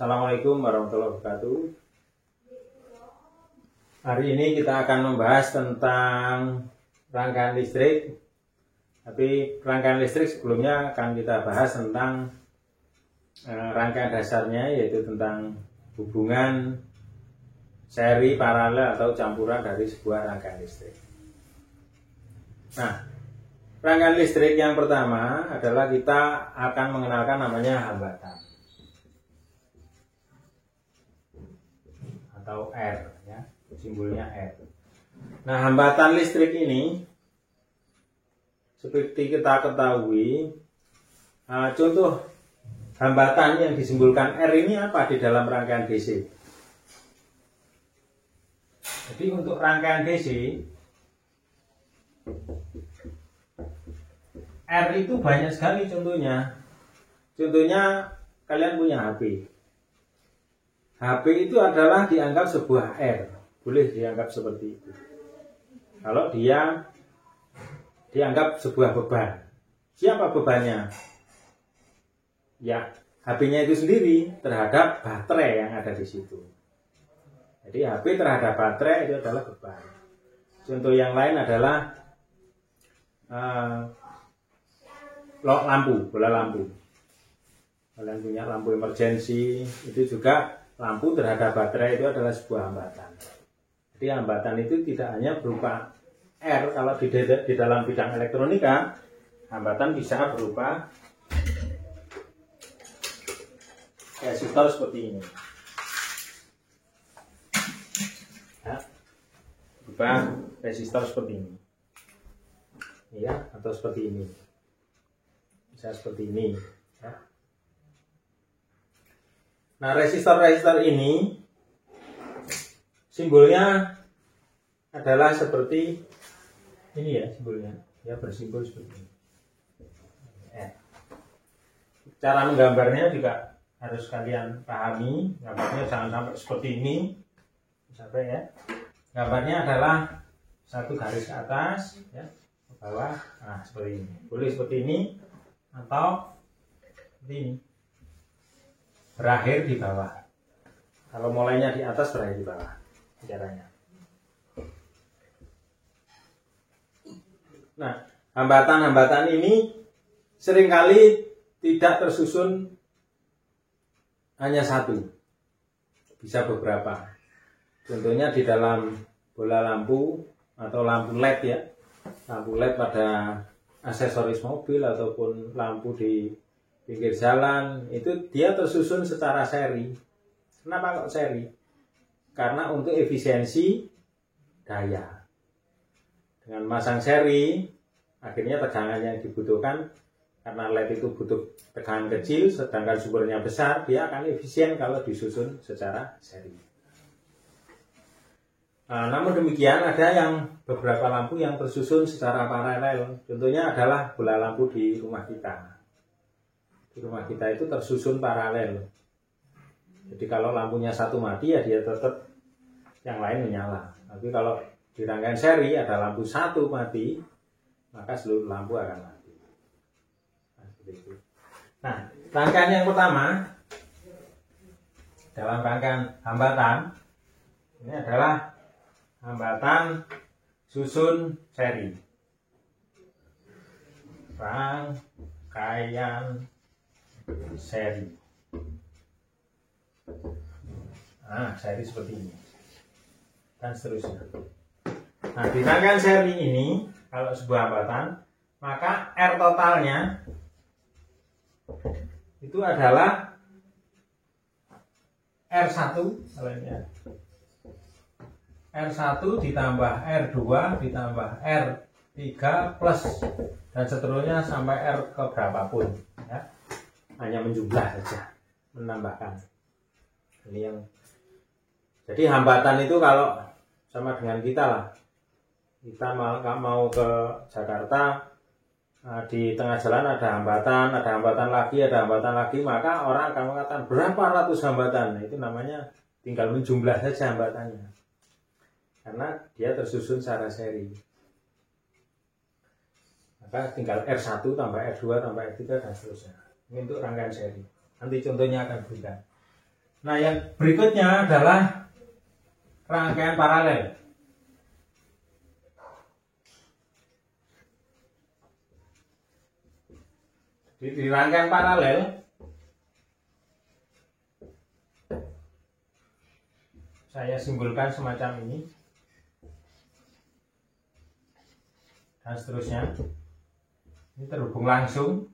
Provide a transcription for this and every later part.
Assalamualaikum warahmatullahi wabarakatuh. Hari ini kita akan membahas tentang rangkaian listrik. Tapi rangkaian listrik sebelumnya akan kita bahas tentang rangkaian dasarnya, yaitu tentang hubungan seri, paralel, atau campuran dari sebuah rangkaian listrik. Nah, rangkaian listrik yang pertama adalah kita akan mengenalkan namanya hambatan atau R, ya, simbolnya R. Nah, hambatan listrik ini seperti kita ketahui, contoh hambatan yang disimbolkan R ini apa di dalam rangkaian DC? Jadi untuk rangkaian DC, R itu banyak sekali contohnya. Contohnya kalian punya HP. HP itu adalah dianggap sebuah R, boleh dianggap seperti itu. Kalau dia dianggap sebuah beban, siapa bebannya? Ya, HP-nya itu sendiri terhadap baterai yang ada di situ. Jadi HP terhadap baterai itu adalah beban. Contoh yang lain adalah lampu, bola lampu. Kalian punya lampu emergency, itu juga lampu terhadap baterai itu adalah sebuah hambatan. Jadi hambatan itu tidak hanya berupa R. Kalau di dalam bidang elektronika, hambatan bisa berupa resistor seperti ini, ya, berupa resistor seperti ini, ya, atau seperti ini, bisa seperti ini, ya. Nah, resistor-resistor ini simbolnya adalah seperti ini, ya, simbolnya, ya, bersimbol seperti ini. Cara menggambarnya juga harus kalian pahami. Gambarnya jangan sampai seperti ini, sampai, ya. Gambarnya adalah satu garis ke atas, ya, ke bawah, nah seperti ini. Boleh seperti ini atau seperti ini, berakhir di bawah. Kalau mulainya di atas, berakhir di bawah, caranya. Nah, hambatan-hambatan ini seringkali tidak tersusun hanya satu, bisa beberapa. Contohnya di dalam bola lampu atau lampu LED, ya, lampu LED pada aksesoris mobil ataupun lampu di pinggir jalan, itu dia tersusun secara seri. Kenapa kok seri? Karena untuk efisiensi daya. Dengan masang seri, akhirnya tegangan yang dibutuhkan, karena LED itu butuh tegangan kecil, sedangkan sumbernya besar, dia akan efisien kalau disusun secara seri. Nah, namun demikian, ada yang beberapa lampu yang tersusun secara paralel. Contohnya adalah bola lampu di rumah kita. Di rumah kita itu tersusun paralel. Jadi kalau lampunya satu mati, ya dia tetap yang lain menyala. Tapi kalau di rangkaian seri ada lampu satu mati, maka seluruh lampu akan mati. Nah, seperti itu. Nah, rangkaian yang pertama dalam rangkaian hambatan ini adalah hambatan susun seri. Rangkaian seri. Nah, seri seperti ini dan seterusnya. Nah, di rangkaian seri ini, kalau sebuah hambatan, maka R totalnya itu adalah R1, R1 ditambah R2 ditambah R3 plus dan seterusnya sampai R ke berapapun, ya. Hanya menjumlah saja, menambahkan. Ini yang jadi hambatan itu kalau sama dengan kita lah. Kita mau ke Jakarta, di tengah jalan ada hambatan lagi, maka orang akan mengatakan berapa ratus hambatan. Nah, itu namanya tinggal menjumlah saja hambatannya, karena dia tersusun secara seri. Maka tinggal R1 tambah R2 tambah R3 dan seterusnya. Ini untuk rangkaian seri. Nanti contohnya akan berikan. Nah, yang berikutnya adalah rangkaian paralel. Di rangkaian paralel saya simbolkan semacam ini dan seterusnya. Ini terhubung langsung,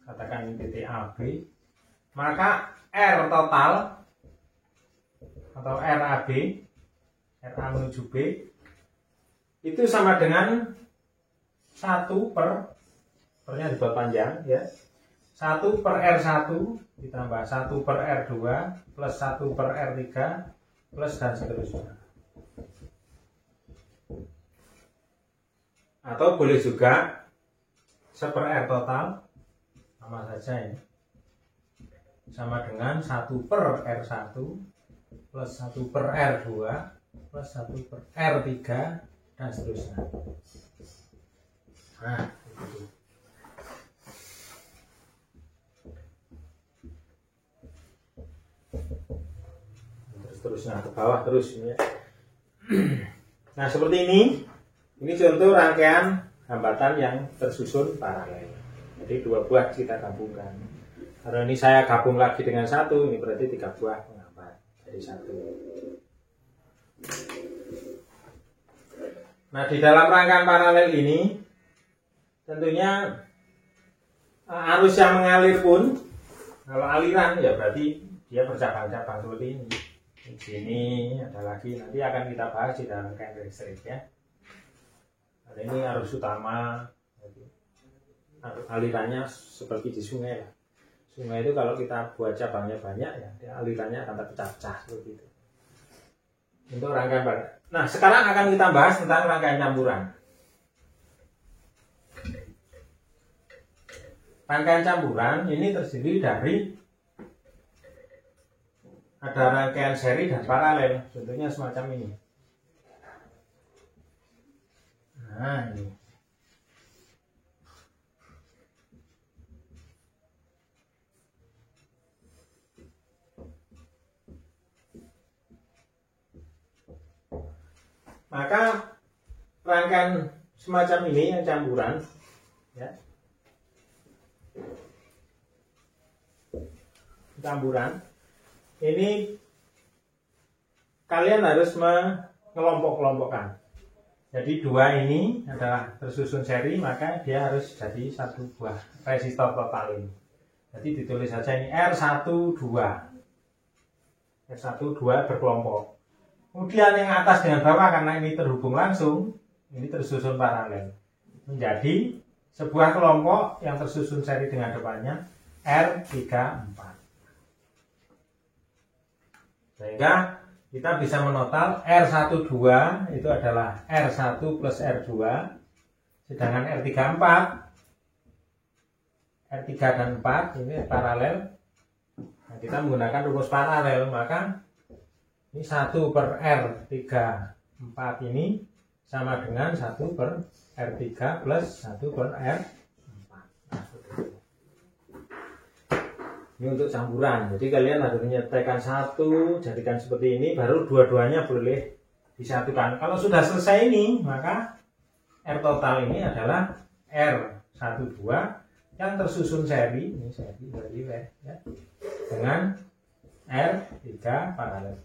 katakan ini titik AB, maka R total atau RAB, RA menuju B, itu sama dengan 1 pernya dibuat panjang ya, 1 per R1 ditambah 1 per R2 plus 1 per R3 plus dan seterusnya. Atau boleh juga 1 per R total, sama saja ini, sama dengan 1 per R1 plus 1 per R2 plus 1 per R3 dan seterusnya. Nah, itu. Terusnya ke bawah terus ya. Nah, seperti ini. Ini contoh rangkaian hambatan yang tersusun paralel. Jadi 2 buah kita gabungkan. Karena ini saya gabung lagi dengan 1, ini berarti 3 buah penghambat dari 1. Nah, di dalam rangkaian paralel ini tentunya arus yang mengalir pun, kalau aliran ya berarti dia bercabang-cabang seperti ini. Di sini ada lagi, nanti akan kita bahas di dalam rangkaian listrik ya. Ada ini arus utama, alirannya seperti di sungai lah. Sungai itu kalau kita buat cabangnya banyak ya, alirannya akan terpecah-pecah seperti itu. Untuk rangkaian paralel. Nah, sekarang akan kita bahas tentang rangkaian campuran. Rangkaian campuran ini terdiri dari ada rangkaian seri dan paralel, contohnya semacam ini. Nah, ini. Maka rangkaian semacam ini yang campuran ya. Campuran ini kalian harus mengelompok-kelompokkan. Jadi 2 ini adalah tersusun seri, maka dia harus jadi 1 buah resistor total ini. Jadi ditulis saja ini R12. R12 berkelompok. Kemudian yang atas dengan bawah karena ini terhubung langsung, ini tersusun paralel. Menjadi sebuah kelompok yang tersusun seri dengan depannya R34. Sehingga kita bisa menotal R12 itu adalah R1 plus R2, sedangkan R34, R3 dan 4 ini paralel. Nah, kita menggunakan rumus paralel, maka ini 1 per R34 ini sama dengan 1 per R3 plus 1 per R4. Ini untuk campuran, jadi kalian harus menyelesaikan 1, jadikan seperti ini, baru dua-duanya boleh disatukan. Kalau sudah selesai ini, maka R total ini adalah R12 yang tersusun seri, ini seri ya, dengan R3 paralel.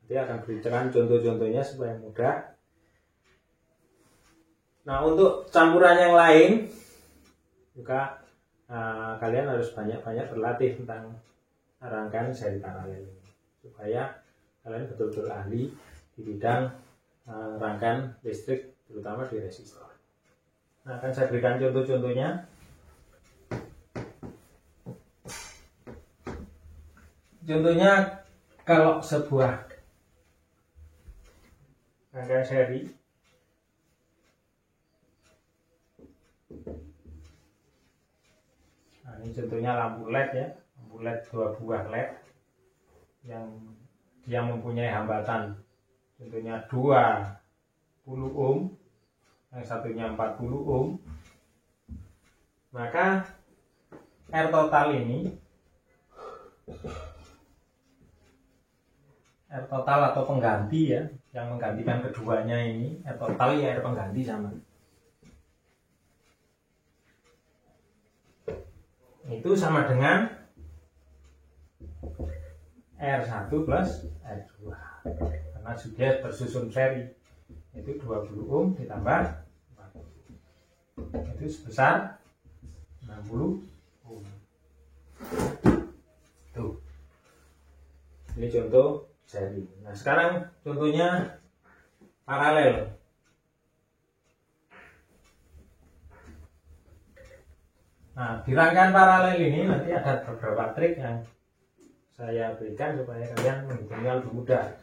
Nanti akan berikan contoh-contohnya supaya mudah. Nah, untuk campuran yang lain juga kalian harus banyak-banyak berlatih tentang rangkaian seri paralel ini, supaya kalian betul-betul ahli di bidang rangkaian listrik, terutama di resistor. Nah, akan saya berikan contoh-contohnya. Contohnya kalau sebuah rangkaian seri ini contohnya lampu LED ya, lampu LED 2 buah LED yang mempunyai hambatan contohnya 20 ohm, yang satunya 40 ohm. Maka R total ini, R total atau pengganti ya, yang menggantikan keduanya ini, R total ya R pengganti sama. Itu sama dengan R1 plus R2. Karena sudah bersusun seri. Itu 20 ohm ditambah 40. Itu sebesar 60 ohm. Tuh. Ini contoh seri. Nah, sekarang contohnya paralel. Nah, di rangkaian paralel ini nanti ada beberapa trik yang saya berikan supaya kalian menghitungnya lebih mudah.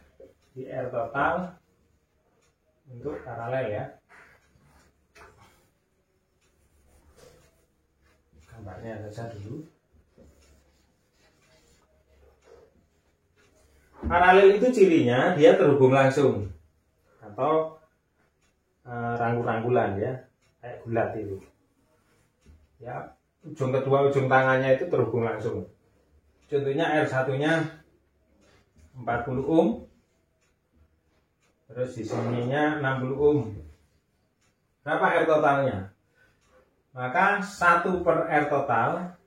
Di R total untuk paralel ya. Gambarnya saja dulu. Paralel itu cirinya dia terhubung langsung atau rangkul-rangkulan ya, kayak gulat itu. Ya, ujung kedua ujung tangannya itu terhubung langsung. Contohnya R1-nya 40 ohm. Terus di sininya 60 ohm. Berapa R totalnya? Maka 1 per R total,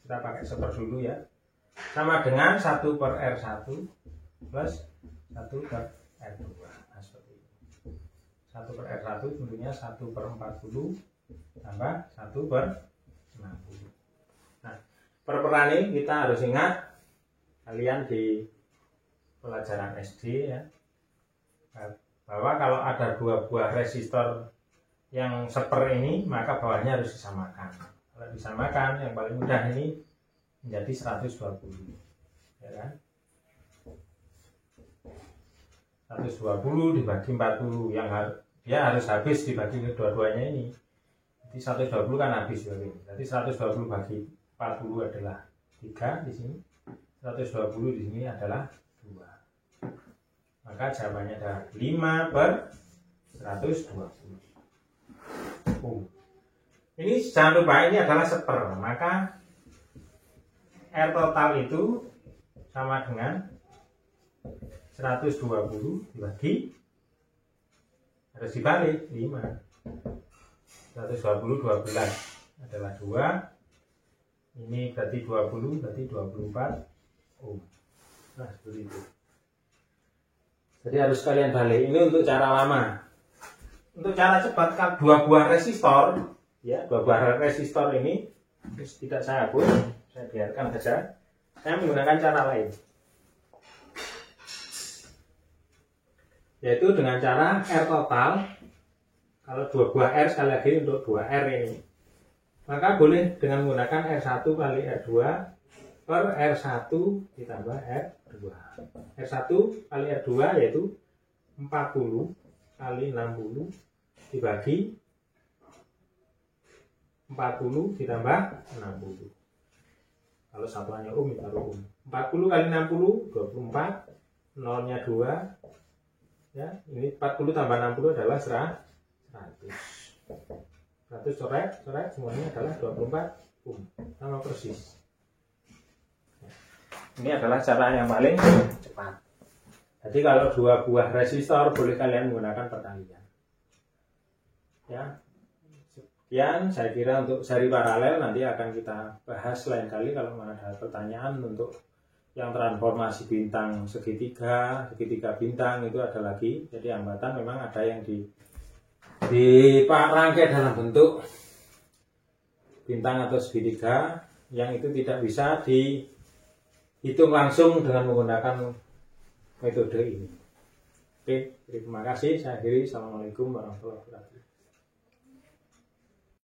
kita pakai seper dulu ya, sama dengan 1 per R1 plus 1 per R2. Nah, seperti ini. 1 per R1 tentunya 1 per 40 tambah 1 per 60. Nah, perperan ini kita harus ingat, kalian di pelajaran SD ya, bahwa kalau ada 2 buah resistor yang seper ini, maka bawahnya harus disamakan. Kalau disamakan, yang paling mudah ini menjadi 120, ya kan? 120 dibagi 40, yang dia harus habis dibagi kedua-duanya ini. Jadi 120 kan habis ya. Jadi 120 bagi 40 adalah 3 di sini. 120 di sini adalah 2. Maka jawabannya adalah 5 per 120. Ini jangan lupa ini adalah seper, maka R total itu sama dengan 120 dibagi, harus dibalik 5. 120 12 adalah 2. Ini berarti 20, berarti 24 ohm. Nah, seperti itu. Jadi harus kalian balik. Ini untuk cara lama. Untuk cara cepat, kan 2 buah resistor, ya, 2 buah resistor ini tidak saya hapus, saya biarkan saja. Saya menggunakan cara lain, yaitu dengan cara R total. Kalau 2 buah R, sekali lagi untuk 2 R ini, maka boleh dengan menggunakan R1 kali R2 per R1 ditambah R2. R1 kali R2 yaitu 40 kali 60 dibagi 40 ditambah 60. Kalau satuannya ohm, taruh ohm. 40 kali 60 24, nolnya 2. Ya, ini 40 tambah 60 adalah 100. 100 coret semuanya adalah 24 ohm. Sama persis. Ini adalah cara yang paling cepat. Jadi kalau 2 buah resistor boleh kalian menggunakan perkalian. Ya, sekian saya kira untuk seri paralel, nanti akan kita bahas lain kali kalau ada pertanyaan. Untuk yang transformasi bintang segitiga bintang itu ada lagi. Jadi hambatan memang ada yang dirangkai dalam bentuk bintang atau segitiga, yang itu tidak bisa dihitung langsung dengan menggunakan metode ini. Oke, terima kasih. Saya akhiri. Assalamualaikum warahmatullahi wabarakatuh.